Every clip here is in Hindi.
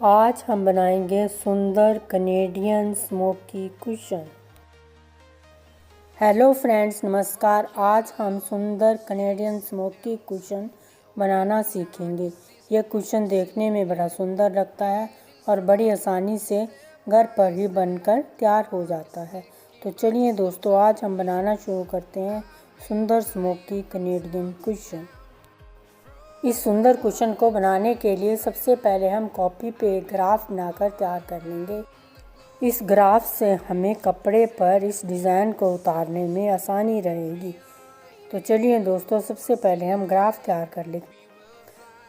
आज हम बनाएंगे सुंदर Canadian smoky cushion. Hello friends, नमस्कार। आज हम सुंदर कनेडियन स्मोकी कुशन बनाना सीखेंगे। यह कुशन देखने में बड़ा सुंदर लगता है और बड़ी आसानी से घर पर ही बनकर तैयार हो जाता है। तो चलिए दोस्तों, आज हम बनाना शुरू करते हैं सुंदर स्मोकी कनेडियन कुशन। इस सुंदर कुशन को बनाने के लिए सबसे पहले हम कॉपी पे एक ग्राफ बनाकर तैयार कर लेंगे। इस ग्राफ से हमें कपड़े पर इस डिज़ाइन को उतारने में आसानी रहेगी। तो चलिए दोस्तों, सबसे पहले हम ग्राफ तैयार कर लेंगे।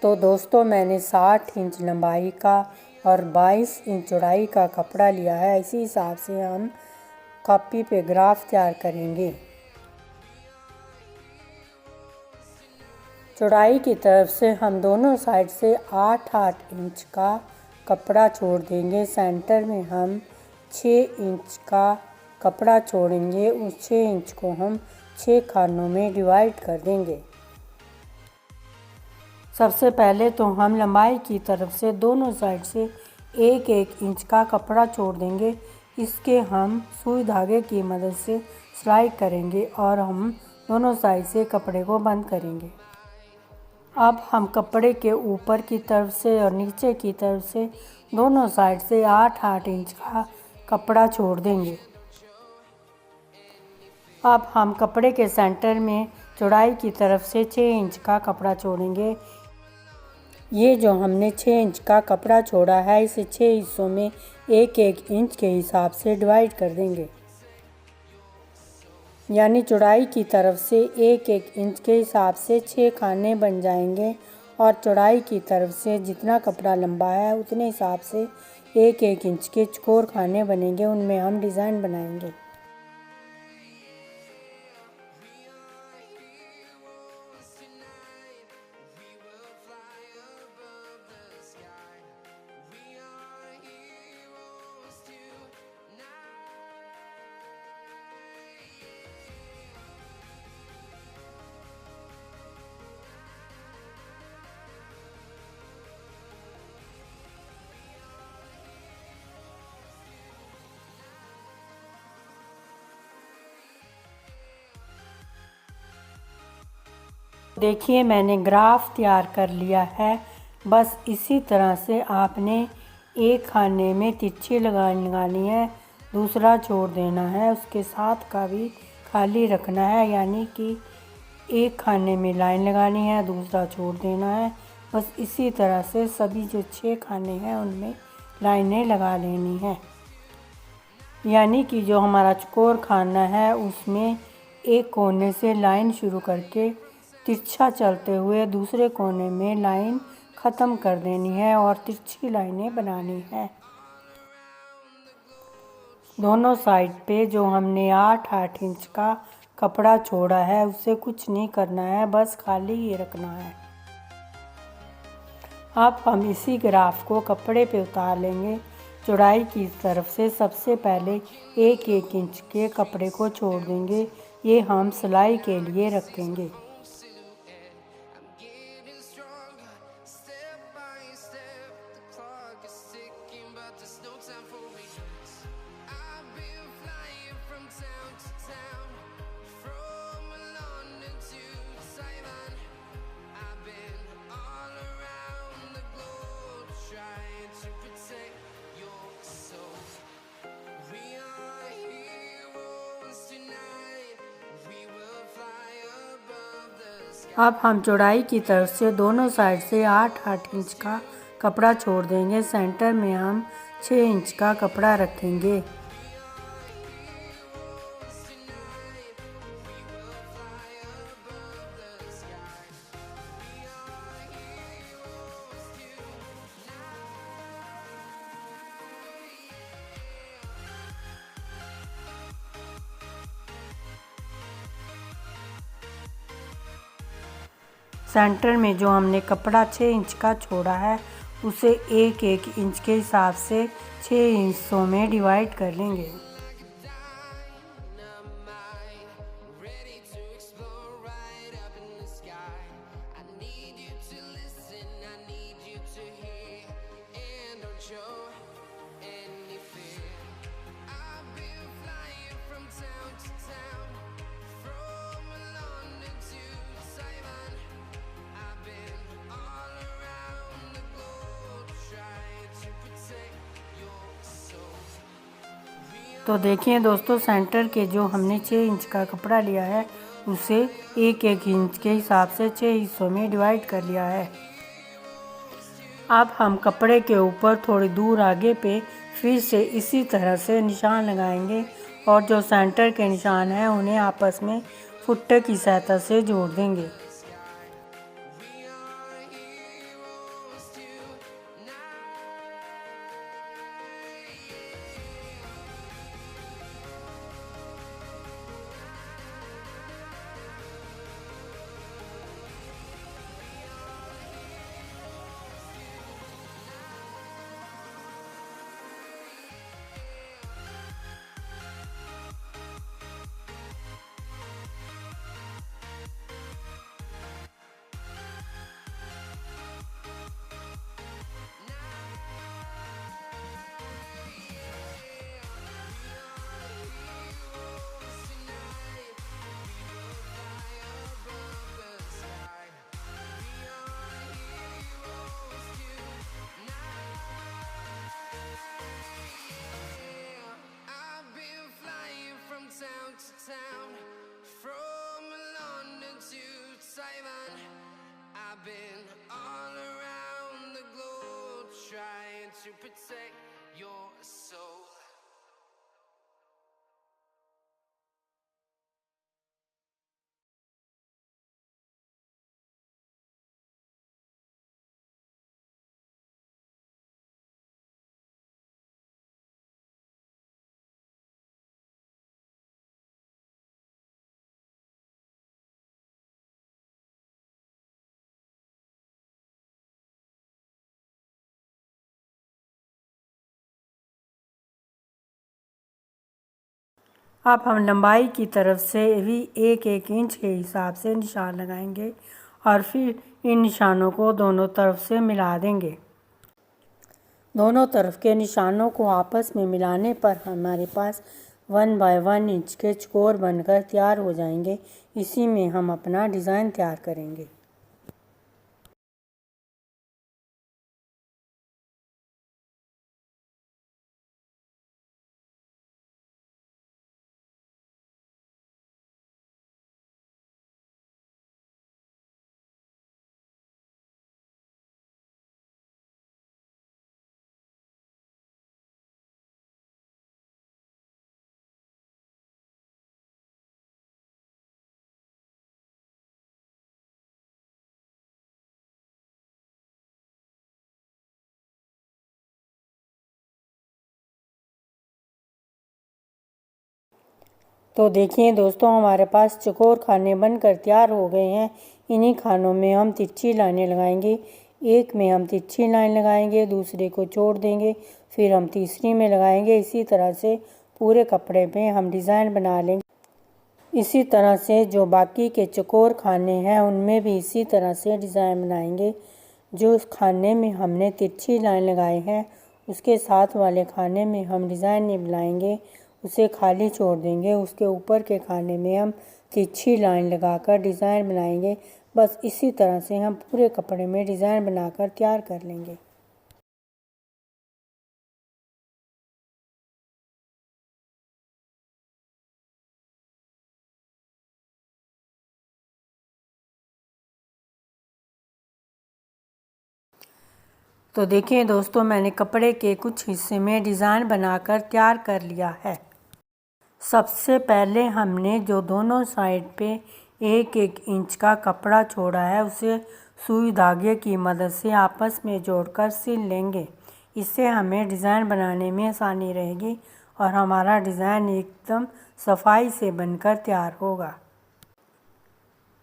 तो दोस्तों, मैंने 60 इंच लंबाई का और 22 इंच चौड़ाई का कपड़ा लिया है। इसी हिसाब से हम कॉपी पे ग्राफ तैयार करेंगे। चौड़ाई की तरफ से हम दोनों साइड से 8-8 इंच का कपड़ा छोड़ देंगे। सेंटर में हम 6 इंच का कपड़ा छोड़ेंगे। उस 6 इंच को हम 6 खानों में डिवाइड कर देंगे। सबसे पहले तो हम लंबाई की तरफ से दोनों साइड से 1-1 इंच का कपड़ा छोड़ देंगे। इसके हम सुई धागे की मदद से सिलाई करेंगे और हम दोनों साइड से कपड़े को बंद करेंगे। अब हम कपड़े के ऊपर की तरफ से और नीचे की तरफ से दोनों साइड से 8-8 इंच का कपड़ा छोड़ देंगे। अब हम कपड़े के सेंटर में चौड़ाई की तरफ से 6 इंच का कपड़ा छोड़ेंगे। ये जो हमने 6 इंच का कपड़ा छोड़ा है, इसे 6 हिस्सों में 1-1 इंच के हिसाब से डिवाइड कर देंगे। यानी चौड़ाई की तरफ से 1-1 इंच के हिसाब से 6 खाने बन जाएंगे और चौड़ाई की तरफ से जितना कपड़ा लंबा है उतने हिसाब से 1-1 इंच के चौकोर खाने बनेंगे। उनमें हम डिज़ाइन बनाएंगे। देखिए, मैंने ग्राफ तैयार कर लिया है। बस इसी तरह से आपने एक खाने में तिरछी लगानी है, दूसरा छोड़ देना है, उसके साथ का भी खाली रखना है। यानी कि एक खाने में लाइन लगानी है, दूसरा छोड़ देना है। बस इसी तरह से सभी जो 6 खाने हैं उनमें लाइनें लगा लेनी है। यानी कि जो हमारा चौकोर खाना है उसमें एक कोने से लाइन शुरू करके तिरछा चलते हुए दूसरे कोने में लाइन ख़त्म कर देनी है और तिरछी लाइनें बनानी है। दोनों साइड पे जो हमने 8-8 इंच का कपड़ा छोड़ा है उससे कुछ नहीं करना है, बस खाली ही रखना है। अब हम इसी ग्राफ को कपड़े पे उतार लेंगे। चौड़ाई की तरफ से सबसे पहले 1-1 इंच के कपड़े को छोड़ देंगे। ये हम सिलाई के लिए रखेंगे। अब हम चौड़ाई की तरफ से दोनों साइड से 8-8 इंच का कपड़ा छोड़ देंगे। सेंटर में हम 6 इंच का कपड़ा रखेंगे। सेंटर में जो हमने कपड़ा 6 इंच का छोड़ा है उसे 1-1 इंच के हिसाब से 6 हिस्सों में डिवाइड कर लेंगे। तो देखिए दोस्तों, सेंटर के जो हमने 6 इंच का कपड़ा लिया है उसे 1-1 इंच के हिसाब से 6 हिस्सों में डिवाइड कर लिया है। अब हम कपड़े के ऊपर थोड़ी दूर आगे पे फिर से इसी तरह से निशान लगाएंगे और जो सेंटर के निशान हैं उन्हें आपस में फुट्टे की सहायता से जोड़ देंगे। Town to town, from London to Taiwan, I've been all around the globe trying to protect your soul. अब हम लंबाई की तरफ से भी 1-1 इंच के हिसाब से निशान लगाएंगे और फिर इन निशानों को दोनों तरफ से मिला देंगे। दोनों तरफ के निशानों को आपस में मिलाने पर हमारे पास 1x1 इंच के चौकोर बनकर तैयार हो जाएंगे। इसी में हम अपना डिज़ाइन तैयार करेंगे। तो देखिए दोस्तों, हमारे पास चौकोर खाने बनकर तैयार हो गए हैं। इन्हीं खानों में हम तिरछी लाइनें लगाएंगे। एक में हम तिरछी लाइन लगाएंगे, दूसरे को छोड़ देंगे, फिर हम तीसरी में लगाएंगे। इसी तरह से पूरे कपड़े पे हम डिज़ाइन बना लेंगे। इसी तरह से जो बाकी के चौकोर खाने हैं उनमें भी इसी तरह से डिज़ाइन बनाएंगे। जो खाने में हमने तिरछी लाइन लगाए हैं उसके साथ वाले खाने में हम डिज़ाइन नहीं बनाएंगे, उसे खाली छोड़ देंगे। उसके ऊपर के खाने में हम तिरछी लाइन लगाकर डिज़ाइन बनाएंगे। बस इसी तरह से हम पूरे कपड़े में डिज़ाइन बनाकर तैयार कर लेंगे। तो देखिए दोस्तों, मैंने कपड़े के कुछ हिस्से में डिज़ाइन बनाकर तैयार कर लिया है। सबसे पहले हमने जो दोनों साइड पे 1-1 इंच का कपड़ा छोड़ा है उसे सुई धागे की मदद से आपस में जोड़कर सिल लेंगे। इससे हमें डिज़ाइन बनाने में आसानी रहेगी और हमारा डिज़ाइन एकदम सफाई से बनकर तैयार होगा।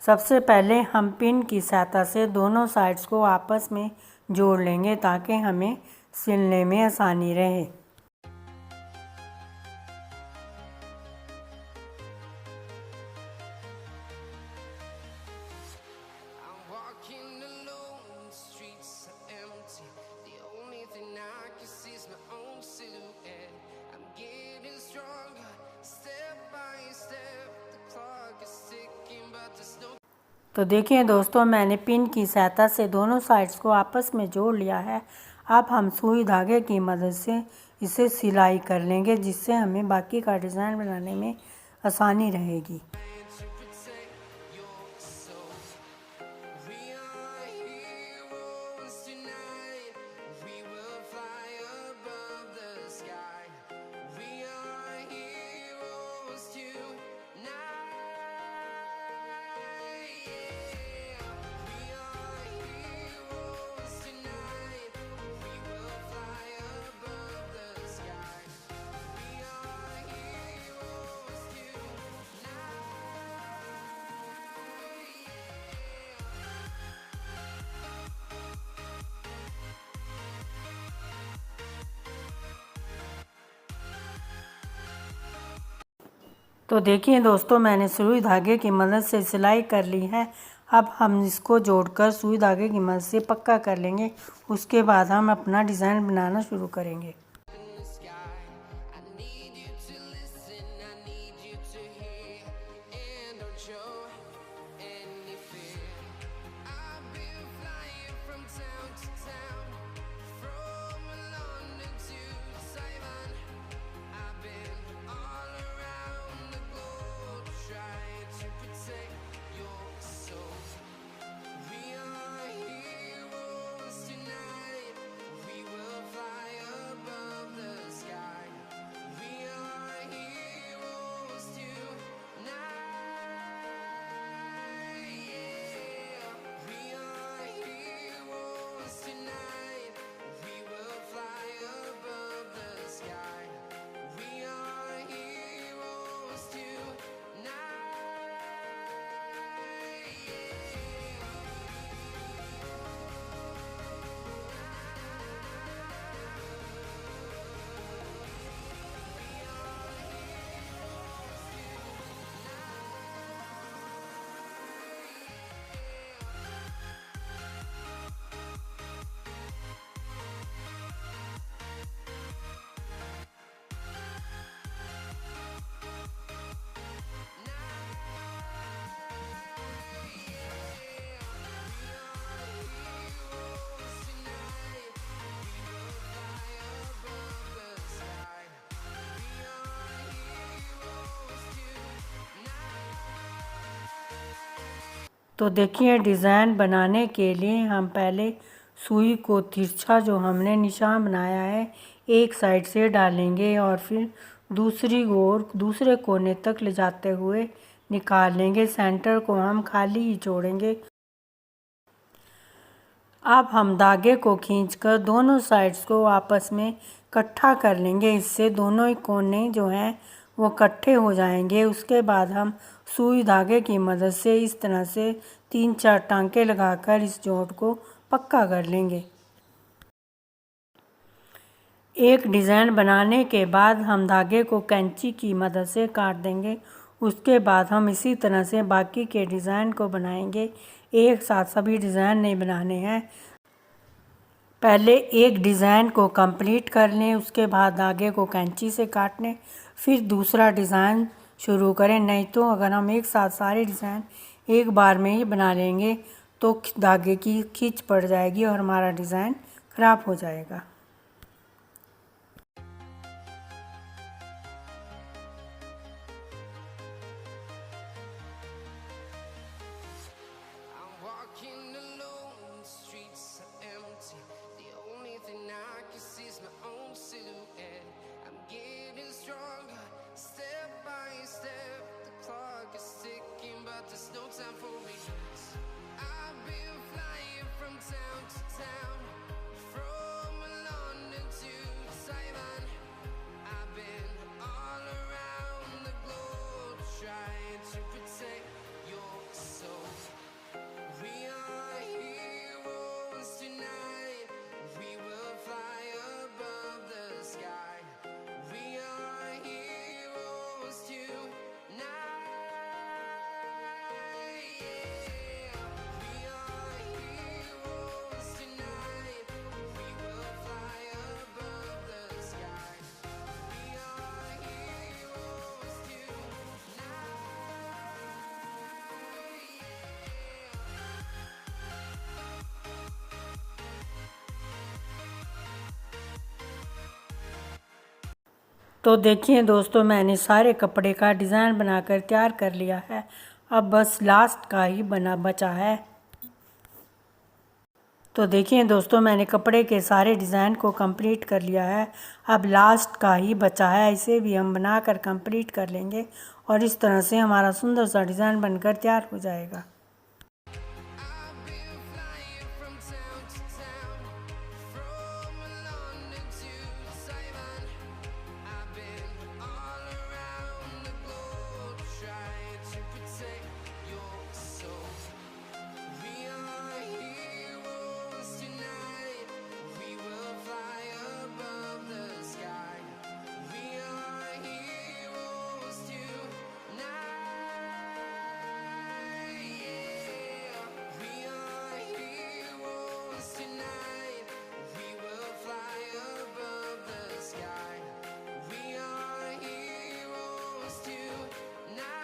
सबसे पहले हम पिन की सहायता से दोनों साइड्स को आपस में जोड़ लेंगे ताकि हमें सिलने में आसानी रहे। तो देखिए दोस्तों, मैंने पिन की सहायता से दोनों साइड्स को आपस में जोड़ लिया है। अब हम सुई धागे की मदद से इसे सिलाई कर लेंगे, जिससे हमें बाकी का डिज़ाइन बनाने में आसानी रहेगी। to protect your soul. We are heroes tonight. We will fly above the sky. We are heroes tonight. Yeah. We are heroes tonight. We will fly above the sky. We are heroes tonight. तो देखिए दोस्तों, मैंने सुई धागे की मदद से सिलाई कर ली है। अब हम इसको जोड़कर सुई धागे की मदद से पक्का कर लेंगे। उसके बाद हम अपना डिज़ाइन बनाना शुरू करेंगे। In the sky, I need you to listen, I need you to hear, and don't show any fear. I've been flying from town to town, from London to Taiwan. I've been all around the globe trying to protect your soul. We are heroes tonight. We will fly above the sky. We are heroes tonight. Yeah. We are heroes tonight. We will fly above the sky. We are heroes tonight. Yeah. तो देखिए, डिज़ाइन बनाने के लिए हम पहले सुई को तिरछा जो हमने निशान बनाया है एक साइड से डालेंगे और फिर दूसरी ओर दूसरे कोने तक ले जाते हुए निकाल लेंगे। सेंटर को हम खाली ही छोड़ेंगे। अब हम धागे को खींचकर दोनों साइड्स को आपस में इकट्ठा कर लेंगे। इससे दोनों ही कोने जो हैं वो इकट्ठे हो जाएंगे। उसके बाद हम सुई धागे की मदद से इस तरह से 3-4 टांके लगाकर इस जोड़ को पक्का कर लेंगे। एक डिज़ाइन बनाने के बाद हम धागे को कैंची की मदद से काट देंगे। उसके बाद हम इसी तरह से बाकी के डिज़ाइन को बनाएंगे। एक साथ सभी डिज़ाइन नहीं बनाने हैं। पहले एक डिज़ाइन को कंप्लीट कर लें, उसके बाद धागे को कैंची से काट लें, फिर दूसरा डिज़ाइन शुरू करें। नहीं तो अगर हम एक साथ सारे डिज़ाइन एक बार में ही बना लेंगे तो धागे की खींच पड़ जाएगी और हमारा डिज़ाइन ख़राब हो जाएगा। I'm walking alone, the streets are empty. The only thing I can see is my own silhouette. I'm getting stronger, step by step. The clock is ticking, but there's no time for regrets. I've been flying from town to town, from तो देखिए दोस्तों, मैंने सारे कपड़े का डिज़ाइन बनाकर तैयार कर लिया है। अब बस लास्ट का ही बचा है। तो देखिए दोस्तों, मैंने कपड़े के सारे डिज़ाइन को कंप्लीट कर लिया है। अब लास्ट का ही बचा है, इसे भी हम बनाकर कंप्लीट कर लेंगे और इस तरह से हमारा सुंदर सा डिज़ाइन बनकर तैयार हो जाएगा। I've been flying from town to town, from London to Taiwan. I've been all around the globe trying to protect your soul. We are heroes tonight. We will fly above the sky. We are heroes tonight. Yeah. We are heroes tonight. We will fly above the sky. We are heroes tonight.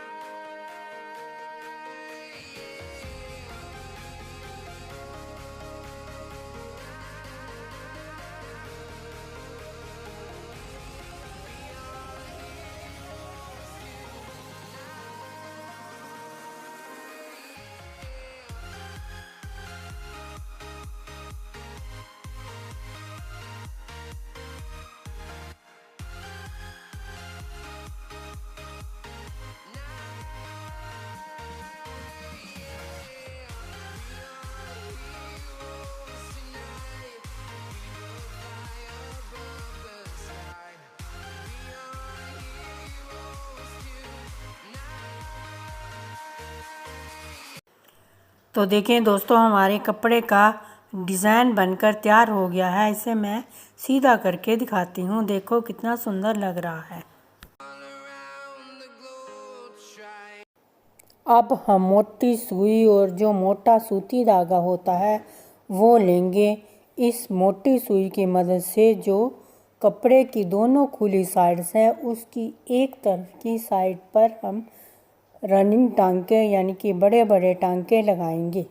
तो देखिए दोस्तों, हमारे कपड़े का डिज़ाइन बनकर तैयार हो गया है। इसे मैं सीधा करके दिखाती हूँ। देखो कितना सुंदर लग रहा है। All around the globe trying. अब हम मोटी सुई और जो मोटा सूती धागा होता है वो लेंगे। इस मोटी सुई की मदद से जो कपड़े की दोनों खुली साइड्स हैं उसकी एक तरफ की साइड पर हम रनिंग टांके यानी कि बड़े बड़े टांके लगाएंगे।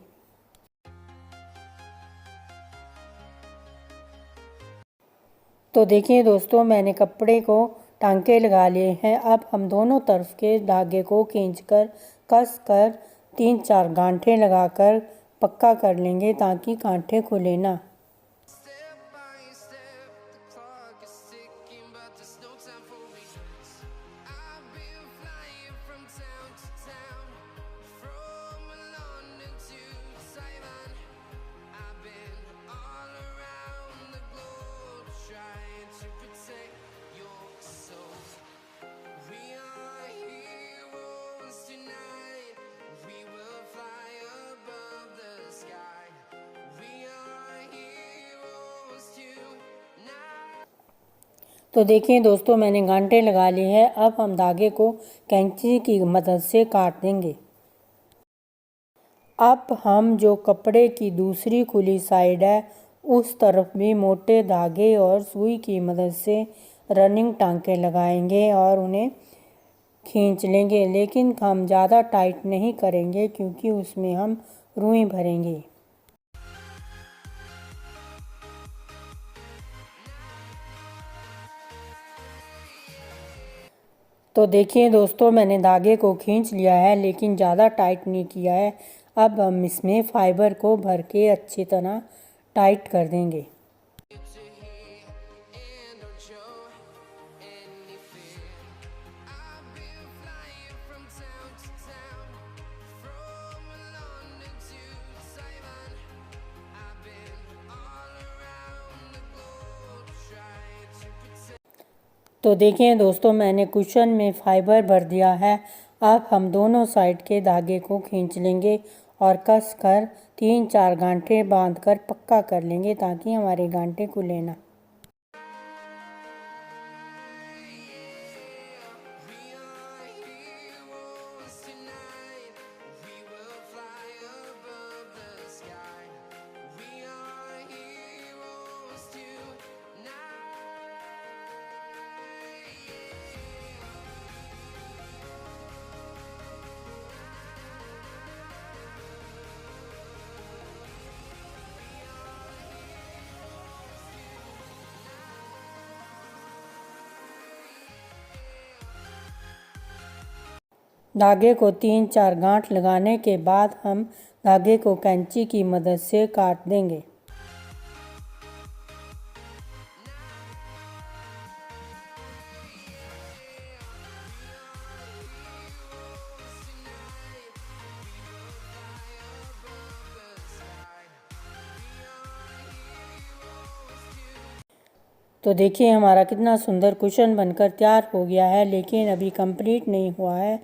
तो देखिए दोस्तों, मैंने कपड़े को टांके लगा लिए हैं। अब हम दोनों तरफ के धागे को खींचकर कसकर 3-4 गांठें लगाकर पक्का कर लेंगे ताकि गांठें खुले ना। Step by step, the clock is ticking, but there's no time for regrets. I've been flying from town to town, from London to Taiwan. I've been all around the globe trying to protect your soul. We are heroes tonight. We will fly above the sky. We are heroes tonight. तो देखिए दोस्तों, मैंने गांठें लगा ली हैं। अब हम धागे को कैंची की मदद से काट देंगे। अब हम जो कपड़े की दूसरी खुली साइड है उस तरफ भी मोटे धागे और सुई की मदद से रनिंग टांके लगाएंगे और उन्हें खींच लेंगे, लेकिन हम ज़्यादा टाइट नहीं करेंगे क्योंकि उसमें हम रुई भरेंगे। तो देखिए दोस्तों, मैंने धागे को खींच लिया है लेकिन ज़्यादा टाइट नहीं किया है। अब हम इसमें फाइबर को भर के अच्छी तरह टाइट कर देंगे। To hear and don't show any fear. I've been flying from town to town, from London to Taiwan. I've been all around the globe trying to protect. तो देखिए दोस्तों, मैंने कुशन में फाइबर भर दिया है। अब हम दोनों साइड के धागे को खींच लेंगे और कस कर 3-4 गांठें बांधकर पक्का कर लेंगे ताकि हमारे गांठें खुले ना। We are heroes tonight. We will fly above the sky. We are heroes tonight. धागे को 3-4 गांठ लगाने के बाद हम धागे को कैंची की मदद से काट देंगे। तो देखिए हमारा कितना सुंदर कुशन बनकर तैयार हो गया है, लेकिन अभी कंप्लीट नहीं हुआ है।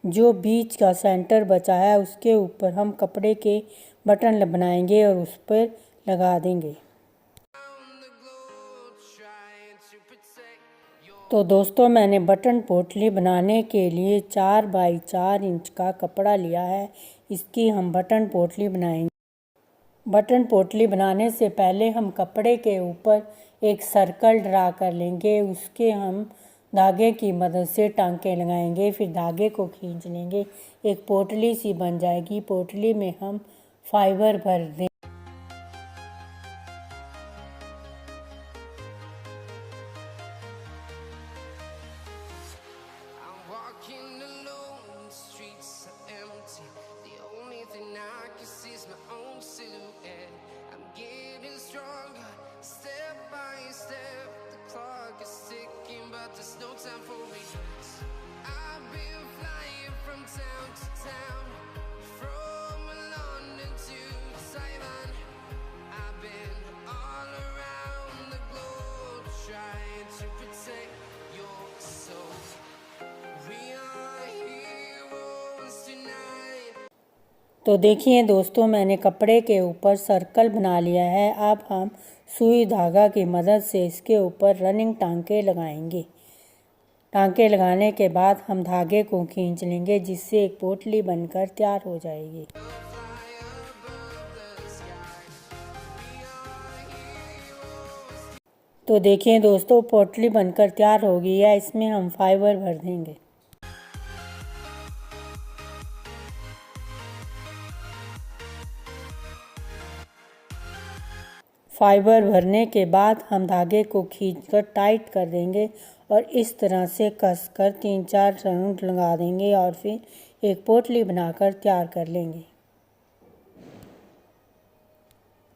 जो बीच का सेंटर बचा है उसके ऊपर हम कपड़े के बटन बनाएंगे और उस पर लगा देंगे। तो दोस्तों मैंने बटन पोटली बनाने के लिए 4 बाई 4 इंच का कपड़ा लिया है। इसकी हम बटन पोटली बनाएंगे। बटन पोटली बनाने से पहले हम कपड़े के ऊपर एक सर्कल ड्रा कर लेंगे। उसके हम धागे की मदद से टांके लगाएंगे, फिर धागे को खींच लेंगे। एक पोटली सी बन जाएगी। पोटली में हम फाइबर भर दें। तो देखिए दोस्तों मैंने कपड़े के ऊपर सर्कल बना लिया है। अब हम सुई धागा की मदद से इसके ऊपर रनिंग टांके लगाएंगे। टांके लगाने के बाद हम धागे को खींच लेंगे, जिससे एक पोटली बनकर तैयार हो जाएगी। तो देखिए दोस्तों पोटली बनकर तैयार हो गई है। इसमें हम फाइबर भर देंगे। फाइबर भरने के बाद हम धागे को खींचकर टाइट कर देंगे और इस तरह से कसकर 3-4 राउंड लगा देंगे और फिर एक पोटली बनाकर तैयार कर लेंगे।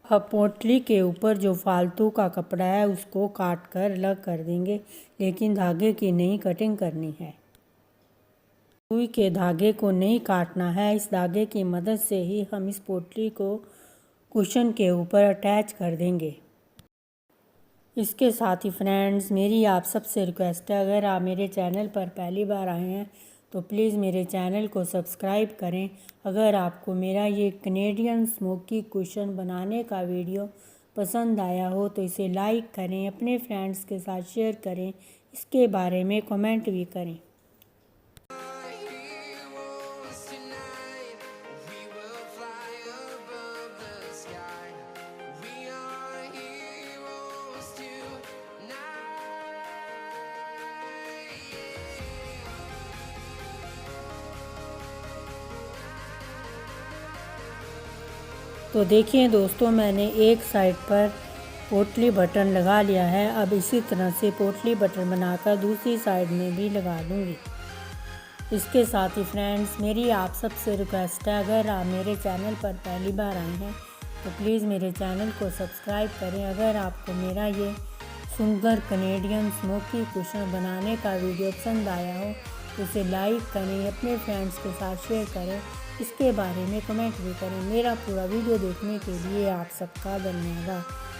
अब पोटली के ऊपर जो फालतू का कपड़ा है उसको काट कर अलग कर देंगे, लेकिन धागे की नई कटिंग करनी है। सुई के धागे को नहीं काटना है। इस धागे की मदद से ही हम इस पोटली को कुशन के ऊपर अटैच कर देंगे। इसके साथ ही फ्रेंड्स मेरी आप सबसे रिक्वेस्ट है, अगर आप मेरे चैनल पर पहली बार आए हैं तो प्लीज़ मेरे चैनल को सब्सक्राइब करें। अगर आपको मेरा ये कनेडियन स्मोकी कुशन बनाने का वीडियो पसंद आया हो तो इसे लाइक करें, अपने फ्रेंड्स के साथ शेयर करें, इसके बारे में कमेंट भी करें। तो देखिए दोस्तों मैंने एक साइड पर पोटली बटन लगा लिया है। अब इसी तरह से पोटली बटन बनाकर दूसरी साइड में भी लगा दूँगी। इसके साथ ही फ्रेंड्स मेरी आप सबसे रिक्वेस्ट है, अगर आप मेरे चैनल पर पहली बार आए हैं तो प्लीज़ मेरे चैनल को सब्सक्राइब करें। अगर आपको मेरा ये सुंदर कनेडियन स्मोकी कुशन बनाने का वीडियो पसंद आया हो तो इसे लाइक करें, अपने फ्रेंड्स के साथ शेयर करें, इसके बारे में कमेंट भी करें। मेरा पूरा वीडियो देखने के लिए आप सबका धन्यवाद।